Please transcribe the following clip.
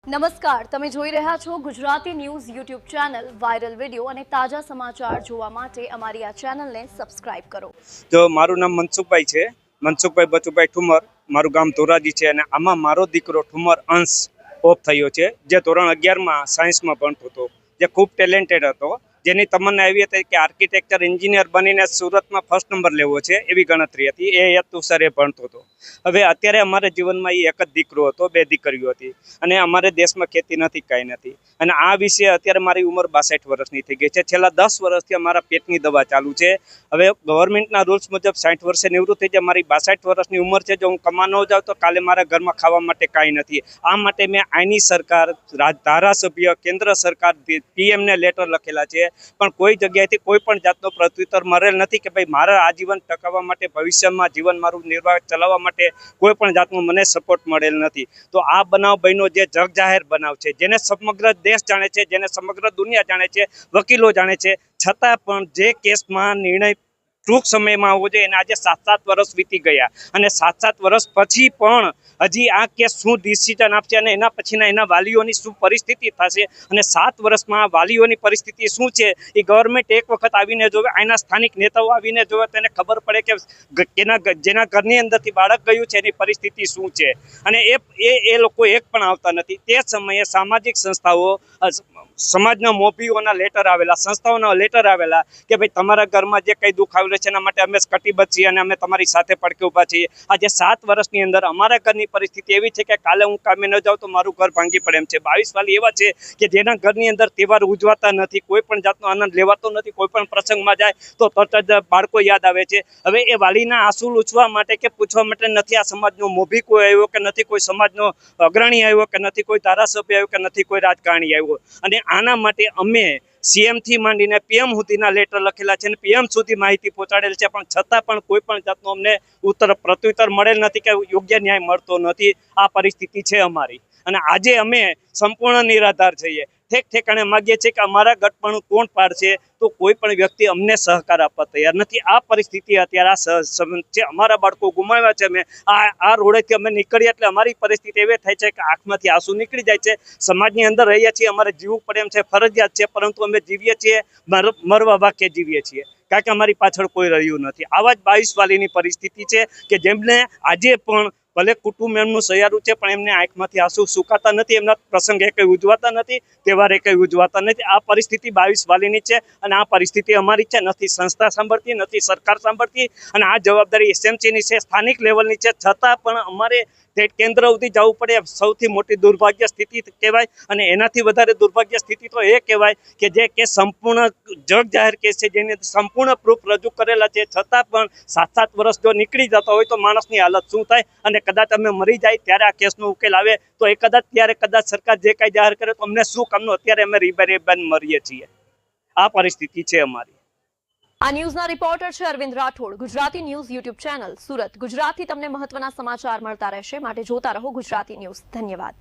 નમસ્કાર, તમે જોઈ રહ્યા છો Gujarati news YouTube channel. Viral video અને તાજા સમાચાર જોવા માટે અમારી આ ચેનલને સબસ્ક્રાઇબ કરો. તો મારું નામ મનસુખભાઈ છે, મનસુખભાઈ બચુભાઈ ઠુમર. મારું ગામ ધોરાજી છે અને આમાં મારો દીકરો ઠુમર અંશ ઓફ થયો છે, જે ધોરણ 11માં સાયન્સમાં ભણતો હતો, જે ખૂબ ટેલેન્ટેડ હતો, જેની તમન્ના એવી હતી કે આર્કિટેક્ચર એન્જિનિયર બનીને સુરતમાં ફર્સ્ટ નંબર લેવો છે, એવી ગણતરી હતી. એ હેતુસર એ ભણતો હતો. હવે અત્યારે અમારા જીવનમાં એ એક જ દીકરો હતો, 2 દીકરીઓ હતી અને અમારે દેશમાં ખેતી નથી, કાંઈ નથી. અને આ વિશે અત્યારે મારી ઉંમર 62 વર્ષની થઈ ગઈ છે. છેલ્લા 10 વર્ષથી અમારા પેટની દવા ચાલુ છે. હવે ગવર્મેન્ટના રૂલ્સ મુજબ 60 વર્ષે નિવૃત્ત થઈ જાય. મારી 62 વર્ષની ઉંમર છે. જો હું કમા ન જાઉં તો કાલે મારા ઘરમાં ખાવા માટે કાંઈ નથી. આ માટે મેં આની સરકાર, ધારાસભ્ય, કેન્દ્ર સરકાર, પીએમને લેટર લખેલા છે, પણ કોઈ જગ્યાએથી કોઈ પણ જાતનો પ્રત્યુત્તર મળેલ નથી કે ભાઈ મારા આજીવન ટકાવવા માટે, ભવિષ્યમાં જીવન મારું નિર્વાહ ચલાવવા માટે કોઈ પણ જાતનો મને સપોર્ટ મળેલ નથી. તો આ બનાવ બન્યો, જે જગજાહેર બનાવ છે, જેને સમગ્ર દેશ જાણે છે, જેને સમગ્ર દુનિયા જાણે છે, વકીલો જાણે છે, છતાં પણ જે કેસમાં નિર્ણય ટૂંક સમયમાં આવવો જોઈએ એને આજે 7 વર્ષ વીતી ગયા અને 7 વર્ષ પછી પણ હજી આ કેસ શું ડિસિઝન આપશે અને એના પછીના એના વાલીઓની શું પરિસ્થિતિ થશે અને 7 વર્ષમાં વાલીઓની પરિસ્થિતિ શું છે એ ગવર્મેન્ટ એક વખત આવીને જોવે, આના સ્થાનિક નેતાઓ આવીને જોવે, તેને ખબર પડે કે જેના ઘરની અંદરથી બાળક ગયું છે એની પરિસ્થિતિ શું છે. અને એ લોકો એક પણ આવતા નથી. તે સમયે સામાજિક સંસ્થાઓ, સમાજના મોભીઓના લેટર આવેલા, સંસ્થાઓના લેટર આવેલા કે ભાઈ તમારા ઘરમાં જે કંઈ દુઃખ આવેલું છે એના માટે અમે કટિબદ્ધ છીએ અને અમે તમારી સાથે પડકે ઊભા છીએ. આજે 7 વર્ષની અંદર અમારા ઘરની પરિસ્થિતિ એવી છે કે કાલે હું કામે ન જાઉં તો મારું ઘર ભાંગી પડે એમ છે. 22 વાલી એવા છે કે જેના ઘરની અંદર તહેવાર ઉજવાતા નથી, કોઈ પણ જાતનો આનંદ લેવાતો નથી. કોઈ પણ પ્રસંગમાં જાય તો તરત જ બાળકો યાદ આવે છે. હવે એ વાલીના આંસુ લૂછવા માટે કે પૂછવા માટે નથી આ સમાજનો મોભી કોઈ આવ્યો, કે નથી કોઈ સમાજનો અગ્રણી આવ્યો, કે નથી કોઈ ધારાસભ્ય આવ્યો, કે નથી કોઈ રાજકારણી આવ્યો. અને આના માટે અમે સીએમથી માંડીને પીએમ સુધીના લેટર લખેલા છે અને પીએમ સુધી માહિતી પહોંચાડેલ છે, પણ છતાં પણ કોઈ પણ જાતનો અમને પ્રત્યુત્તર મળેલ નથી કે યોગ્ય ન્યાય મળતો નથી. આ પરિસ્થિતિ છે અમારી અને આજે અમે સંપૂર્ણ નિરાધાર છીએ. ઠેકાણે માગીએ છીએ કે અમારા ગટપણું કોણ પાડશે, તો કોઈ પણ વ્યક્તિ અમને સહકાર આપવા તૈયાર નથી. આ પરિસ્થિતિ અત્યારે આ છે. અમારા બાળકો ગુમાવ્યા છે. અમે આ રોડેથી અમે નીકળીએ એટલે અમારી પરિસ્થિતિ એવી થાય છે કે આંખમાંથી આંસુ નીકળી જાય છે. સમાજની અંદર રહીએ છીએ, અમારે જીવવું પડે એમ છે, ફરજિયાત છે, પરંતુ અમે જીવીએ છીએ મરવા વાક્ય જીવીએ છીએ, કારણ કે અમારી પાછળ કોઈ રહ્યું નથી. આવા જ 22 વાલીની પરિસ્થિતિ છે કે જેમને આજે પણ ભલે કુટુંબ એમનું સયારું છે, પણ એમને આંખમાંથી આંસુ સુકાતા નથી. એમના પ્રસંગ કંઈ ઉજવાતા નથી, તહેવારે કંઈ ઉજવાતા નથી. આ પરિસ્થિતિ 22 વાલીની છે અને આ પરિસ્થિતિ અમારી છે. નથી સંસ્થા સાંભળતી, નથી સરકાર સાંભળતી અને આ જવાબદારી એસએમસીની છે, સ્થાનિક લેવલની છે. છતાં પણ અમારે કેન્દ્ર સુધી જવું પડે. સૌથી મોટી દુર્ભાગ્ય સ્થિતિ કહેવાય અને એનાથી વધારે દુર્ભાગ્ય સ્થિતિ તો એ કહેવાય કે જે કેસ સંપૂર્ણ જગ જાહેર કેસ છે, જેની સંપૂર્ણ પ્રૂફ રજૂ કરેલા છે, છતાં પણ 7 વર્ષ જો નીકળી જતા હોય તો માણસની હાલત શું થાય. અને કદાચ અમે મરી જાય ત્યારે આ કેસનો ઉકેલ આવે તો એ કદાચ સરકાર જે કાંઈ જાહેર કરે તો અમને શું કામનું. અત્યારે અમે રીબાન મરીએ છીએ. આ પરિસ્થિતિ છે અમારી. આ ન્યૂઝના રિપોર્ટર છે Arvind Rathod. Gujarati news YouTube channel, Surat. ગુજરાતથી તમને મહત્વના સમાચાર મળતા રહેશે, માટે જોતા રહો ગુજરાતી ન્યૂઝ. ધન્યવાદ.